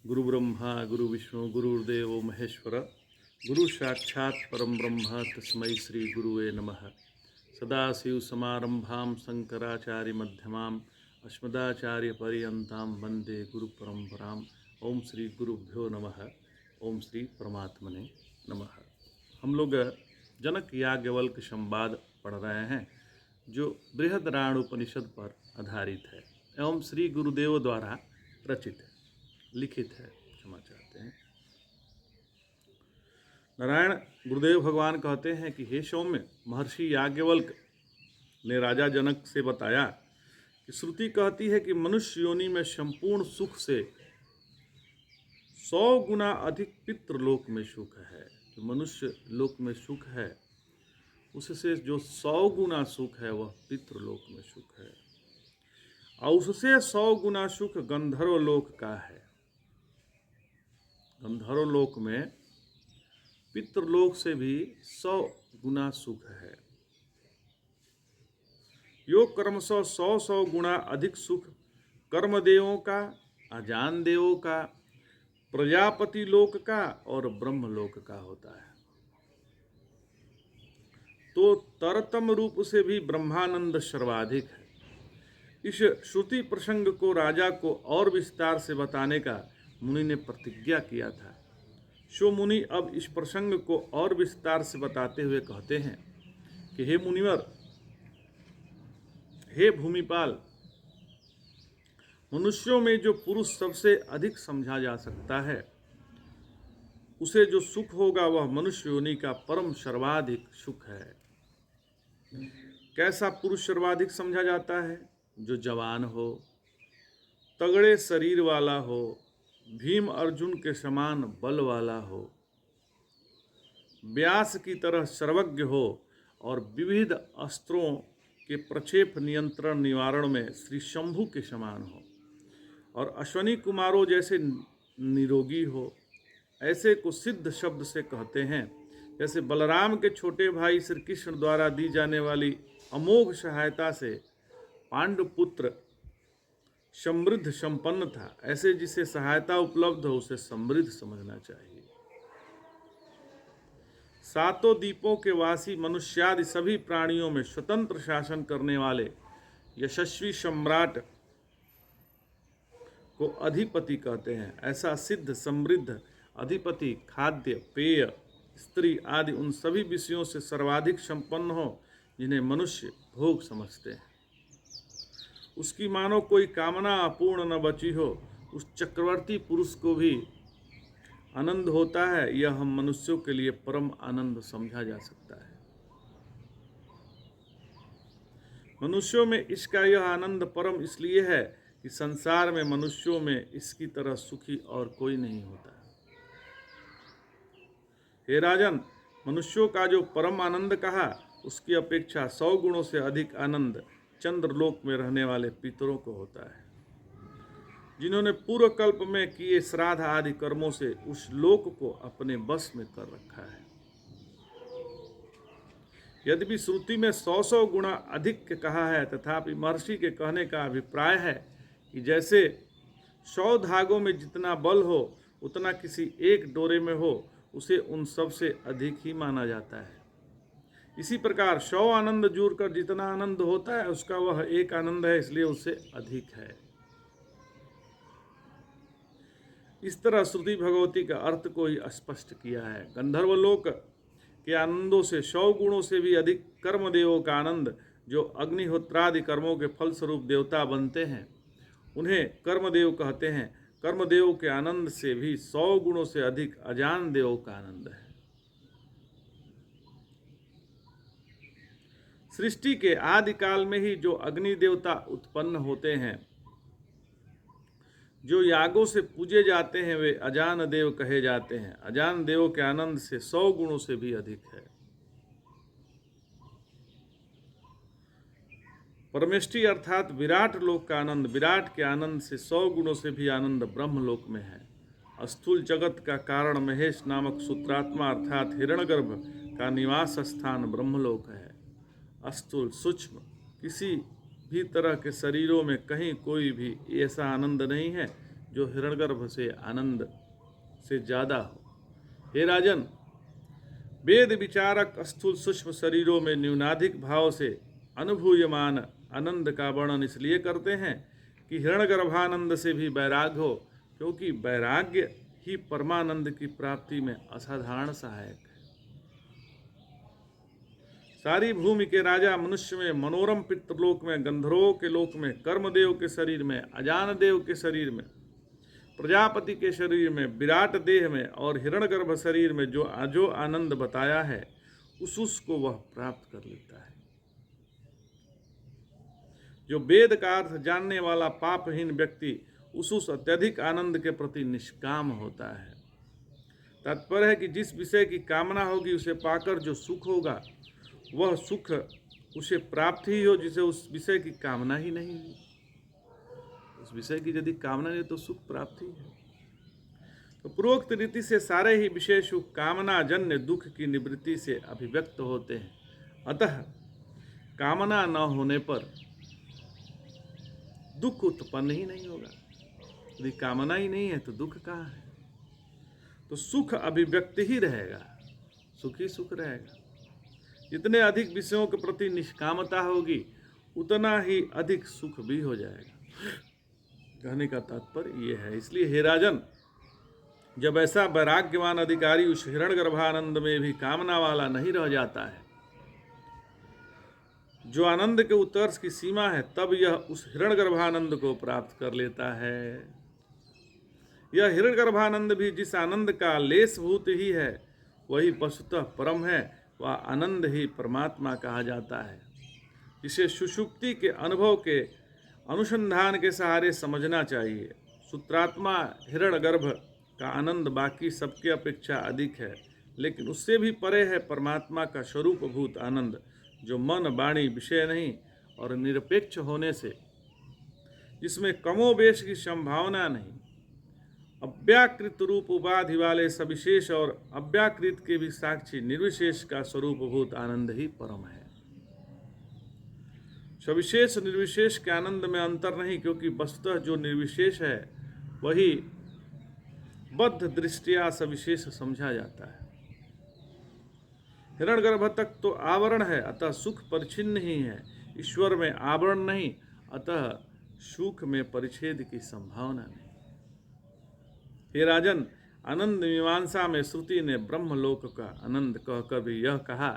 गुरु ब्रह्मा गुरु विष्णु गुरुर्देव महेश्वर गुरु साक्षात् परम ब्रह्म तस्मै श्री गुरुवे नमः। सदाशिव समारंभां शंकराचार्य मध्यमाम् अस्मदाचार्य पर्यन्तां वंदे गुरु परंपराम्। ओम श्री गुरुभ्यो नमः। ओम श्री परमात्मने नमः। हम लोग जनक याज्ञवल्क्य संवाद पढ़ रहे हैं जो बृहदराण उपनिषद पर आधारित है एवं श्री गुरुदेव द्वारा रचित है, लिखित है, क्षमा चाहते हैं। नारायण गुरुदेव भगवान कहते हैं कि हे सौम्य, महर्षि याज्ञवल्क्य ने राजा जनक से बताया कि श्रुति कहती है कि मनुष्य योनि में संपूर्ण सुख से 100 गुना अधिक पितृलोक में सुख है। जो मनुष्य लोक में सुख है उससे जो 100 गुना सुख है वह पितृलोक में सुख है, और उससे 100 गुना सुख गंधर्व लोक का है। गंधर्व लोक में पितृलोक से भी 100 गुना सुख है। योग कर्मशः 100 गुना अधिक सुख कर्मदेवों का, अजान देवों का, प्रजापति लोक का और ब्रह्मलोक का होता है। तो तरतम रूप से भी ब्रह्मानंद सर्वाधिक है। इस श्रुति प्रसंग को राजा को और विस्तार से बताने का मुनि ने प्रतिज्ञा किया था। सो मुनि अब इस प्रसंग को और विस्तार से बताते हुए कहते हैं कि हे मुनिवर, हे भूमिपाल, मनुष्यों में जो पुरुष सबसे अधिक समझा जा सकता है उसे जो सुख होगा वह मनुष्य योनि का परम सर्वाधिक सुख है। कैसा पुरुष सर्वाधिक समझा जाता है? जो जवान हो, तगड़े शरीर वाला हो, भीम अर्जुन के समान बल वाला हो, व्यास की तरह सर्वज्ञ हो और विविध अस्त्रों के प्रक्षेप नियंत्रण निवारण में श्री शंभु के समान हो, और अश्वनी कुमारों जैसे निरोगी हो। ऐसे को सिद्ध शब्द से कहते हैं। जैसे बलराम के छोटे भाई श्री कृष्ण द्वारा दी जाने वाली अमोघ सहायता से पांडुपुत्र समृद्ध संपन्न था, ऐसे जिसे सहायता उपलब्ध हो उसे समृद्ध समझना चाहिए। सातों द्वीपों के वासी मनुष्यादि सभी प्राणियों में स्वतंत्र शासन करने वाले यशस्वी सम्राट को अधिपति कहते हैं। ऐसा सिद्ध समृद्ध अधिपति खाद्य, पेय, स्त्री आदि उन सभी विषयों से सर्वाधिक संपन्न हो जिन्हें मनुष्य भोग समझते हैं। उसकी मानो कोई कामना अपूर्ण न बची हो। उस चक्रवर्ती पुरुष को भी आनंद होता है। यह हम मनुष्यों के लिए परम आनंद समझा जा सकता है। मनुष्यों में इसका यह आनंद परम इसलिए है कि संसार में मनुष्यों में इसकी तरह सुखी और कोई नहीं होता। हे राजन, मनुष्यों का जो परम आनंद कहा उसकी अपेक्षा 100 गुणों से अधिक आनंद चंद्रलोक में रहने वाले पितरों को होता है, जिन्होंने पूर्व कल्प में किए श्राद्ध आदि कर्मों से उस लोक को अपने बस में कर रखा है। यद्यपि श्रुति में 100 गुणा अधिक कहा है, तथापि महर्षि के कहने का अभिप्राय है कि जैसे 100 धागों में जितना बल हो उतना किसी एक डोरे में हो, उसे उन सब से अधिक ही माना जाता है। इसी प्रकार 100 आनंद जुड़कर जितना आनंद होता है उसका वह एक आनंद है, इसलिए उससे अधिक है। इस तरह श्रुति भगवती का अर्थ को ही स्पष्ट किया है। गंधर्वलोक के आनंदों से 100 गुणों से भी अधिक कर्मदेवों का आनंद, जो अग्निहोत्रादि कर्मों के फलस्वरूप देवता बनते हैं, उन्हें कर्मदेव कहते हैं। कर्मदेव के आनंद से भी 100 गुणों से अधिक अजान देवों का आनंद है। सृष्टि के आदि काल में ही जो अग्नि देवता उत्पन्न होते हैं, जो यागों से पूजे जाते हैं, वे अजान देव कहे जाते हैं। अजान देवों के आनंद से 100 गुणों से भी अधिक है। परमेष्टि अर्थात विराट लोक का आनंद, विराट के आनंद से 100 गुणों से भी आनंद ब्रह्मलोक में है। स्थूल जगत का कारण महेश नामक सूत्रात्मा अर्थात हिरण्यगर्भ का निवास स्थान ब्रह्मलोक है। स्थूल सूक्ष्म किसी भी तरह के शरीरों में कहीं कोई भी ऐसा आनंद नहीं है जो हिरण्यगर्भ से आनंद से ज़्यादा हो। हे राजन, वेद विचारक स्थूल सूक्ष्म शरीरों में न्यूनाधिक भाव से अनुभूयमान आनंद का वर्णन इसलिए करते हैं कि हिरण्यगर्भानंद से भी वैराग्य हो, क्योंकि वैराग्य ही परमानंद की प्राप्ति में असाधारण सहायक है। सारी भूमि के राजा मनुष्य में, मनोरम पितृलोक में, गंधर्वों के लोक में, कर्मदेव के शरीर में, अजान देव के शरीर में, प्रजापति के शरीर में, विराट देह में और हिरण्यगर्भ शरीर में जो आनंद बताया है उसको वह प्राप्त कर लेता है। जो वेद का अर्थ जानने वाला पापहीन व्यक्ति उस अत्यधिक आनंद के प्रति निष्काम होता है। तात्पर्य है कि जिस विषय की कामना होगी उसे पाकर जो सुख होगा वह सुख उसे प्राप्त ही हो जिसे उस विषय की कामना ही नहीं है। उस विषय की यदि कामना नहीं तो सुख प्राप्त ही है। तो पूर्वोक्त रीति से सारे ही विषय सुख कामना जन्य दुख की निवृत्ति से अभिव्यक्त होते हैं। अतः कामना न होने पर दुख उत्पन्न ही नहीं होगा। यदि कामना ही नहीं है तो दुख कहाँ है? तो सुख अभिव्यक्ति ही रहेगा, सुख ही सुख रहेगा। जितने अधिक विषयों के प्रति निष्कामता होगी उतना ही अधिक सुख भी हो जाएगा। कहने का तात्पर्य ये है। इसलिए हे राजन, जब ऐसा वैराग्यवान अधिकारी उस हिरण्यगर्भानंद में भी कामना वाला नहीं रह जाता है जो आनंद के उत्कर्ष की सीमा है, तब यह उस हिरण्यगर्भानंद को प्राप्त कर लेता है। यह हिरण्यगर्भानंद भी जिस आनंद का लेशभूत ही है वही वस्तुतः परम है। वह आनंद ही परमात्मा कहा जाता है, जिसे सुषुप्ति के अनुभव के अनुसंधान के सहारे समझना चाहिए। सूत्रात्मा हिरण्यगर्भ का आनंद बाकी सबके अपेक्षा अधिक है, लेकिन उससे भी परे है परमात्मा का स्वरूपभूत आनंद, जो मन वाणी विषय नहीं और निरपेक्ष होने से, जिसमें कमोबेश की संभावना नहीं, अव्याकृत रूप उपाधि वाले सविशेष और अव्याकृत के भी साक्षी निर्विशेष का स्वरूपभूत आनंद ही परम है। सविशेष निर्विशेष के आनंद में अंतर नहीं, क्योंकि वस्तुतः जो निर्विशेष है वही बद्ध दृष्टिया सविशेष समझा जाता है। हिरण्यगर्भ तक तो आवरण है, अतः सुख परिच्छिन्न ही है। ईश्वर में आवरण नहीं, अतः सुख में परिच्छेद की संभावना नहीं। हे राजन, आनंद मीमांसा में श्रुति ने ब्रह्मलोक का आनंद कहकर भी यह कहा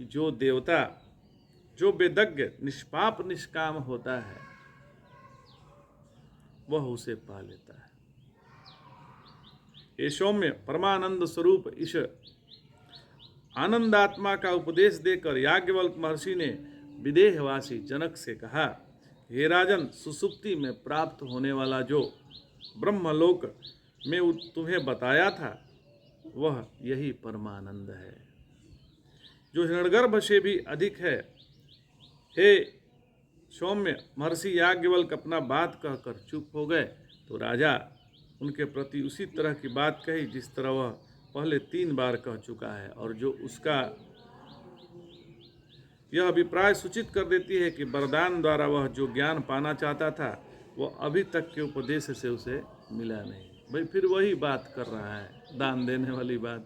कि जो देवता, जो वेदज्ञ निष्पाप निष्काम होता है वह उसे पा लेता है। हे सौम्य, परमानंद स्वरूप इस आनंदात्मा का उपदेश देकर याज्ञवल्क्य महर्षि ने विदेहवासी जनक से कहा, हे राजन, सुसुप्ति में प्राप्त होने वाला जो ब्रह्मलोक में तुम्हें बताया था वह यही परमानंद है, जो हिरण्यगर्भ से भी अधिक है। हे सौम्य, महर्षि याज्ञवल्क्य अपना बात कहकर चुप हो गए तो राजा उनके प्रति उसी तरह की बात कही जिस तरह वह पहले 3 बार कह चुका है, और जो उसका यह अभिप्राय सूचित कर देती है कि वरदान द्वारा वह जो ज्ञान पाना चाहता था वह अभी तक के उपदेश से उसे मिला नहीं। भाई फिर वही बात कर रहा है, दान देने वाली बात।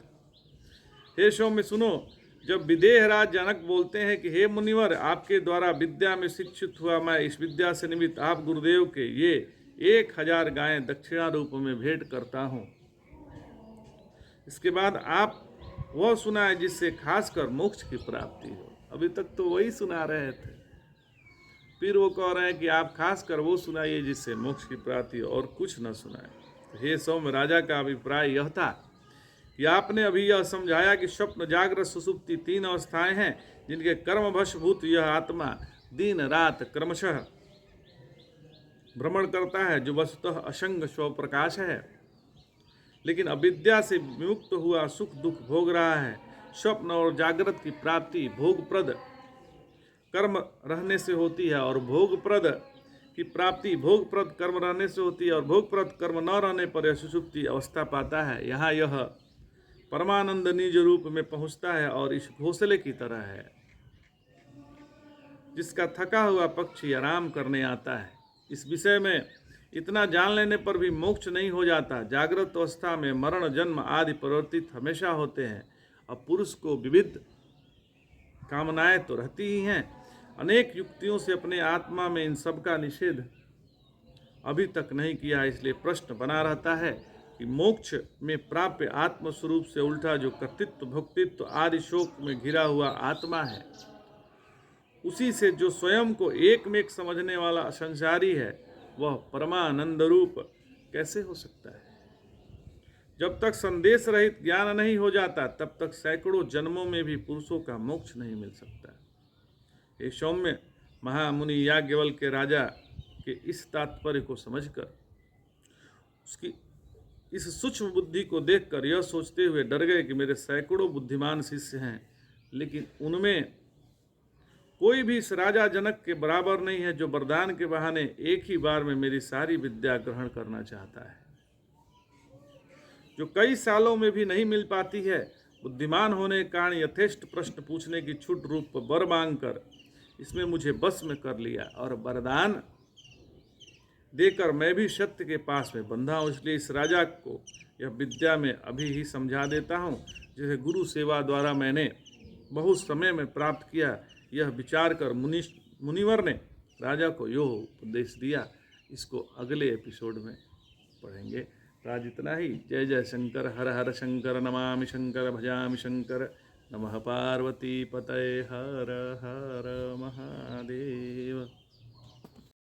हे सौम्य सुनो, जब विदेहराज जनक बोलते हैं कि हे मुनिवर, आपके द्वारा विद्या में शिक्षित हुआ मैं इस विद्या से निमित्त आप गुरुदेव के ये 1000 गायें दक्षिणा रूप में भेंट करता हूँ। इसके बाद आप वह सुनाए जिससे खासकर मोक्ष की प्राप्ति हो। अभी तक तो वही सुना रहे थे, फिर वो कह रहे हैं कि आप खासकर वो सुनाइए जिससे मोक्ष की प्राप्ति हो, और कुछ न सुनाए। तो हे सौम्य, राजा का अभिप्राय यह था कि आपने अभी यह समझाया कि स्वप्न, जागृत, सुसुप्ति 3 अवस्थाएं हैं जिनके कर्मवशभूत यह आत्मा दिन रात क्रमशः भ्रमण करता है, जो वस्तुतः असंग स्वप्रकाश है, लेकिन अविद्या से विमुक्त हुआ सुख दुख भोग रहा है। स्वप्न और जागृत की प्राप्ति भोगप्रद कर्म रहने से होती है, और भोगप्रद की प्राप्ति भोगप्रद कर्म रहने से होती है, और भोगप्रद कर्म न रहने पर यह सुषुप्ति अवस्था पाता है। यहाँ यह परमानंद निज रूप में पहुँचता है और इस घोंसले की तरह है जिसका थका हुआ पक्षी आराम करने आता है। इस विषय में इतना जान लेने पर भी मोक्ष नहीं हो जाता। जागृत अवस्था में मरण जन्म आदि परिवर्तित हमेशा होते हैं। अब पुरुष को विविध कामनाएं तो रहती ही हैं। अनेक युक्तियों से अपने आत्मा में इन सब का निषेध अभी तक नहीं किया, इसलिए प्रश्न बना रहता है कि मोक्ष में प्राप्य आत्म स्वरूप से उल्टा जो कर्तृत्व भोक्तृत्व आदि शोक में घिरा हुआ आत्मा है, उसी से जो स्वयं को एक में एक समझने वाला संसारी है, वह परमानंद रूप कैसे हो सकता है। जब तक संदेश रहित ज्ञान नहीं हो जाता, तब तक सैकड़ों जन्मों में भी पुरुषों का मोक्ष नहीं मिल सकता। ये सौम्य महामुनि याज्ञवल्क्य राजा के इस तात्पर्य को समझकर, उसकी इस सूक्ष्म बुद्धि को देखकर यह सोचते हुए डर गए कि मेरे सैकड़ों बुद्धिमान शिष्य हैं, लेकिन उनमें कोई भी इस राजा जनक के बराबर नहीं है जो वरदान के बहाने एक ही बार में मेरी सारी विद्या ग्रहण करना चाहता है, जो कई सालों में भी नहीं मिल पाती है। बुद्धिमान होने के कारण यथेष्ट प्रश्न पूछने की छूट रूप वर मांगकर इसमें मुझे बस में कर लिया और वरदान देकर मैं भी सत्य के पास में बंधा हूँ। इसलिए इस राजा को यह विद्या में अभी ही समझा देता हूँ, जिसे गुरु सेवा द्वारा मैंने बहुत समय में प्राप्त किया। यह विचार कर मुनिवर ने राजा को यो उपदेश दिया। इसको अगले एपिसोड में पढ़ेंगे। तो आज इतना ही। जय जय शंकर, हर हर शंकर, नमामि शंकर, भजामि शंकर। नमः पार्वती पतये, हर हर महादेव।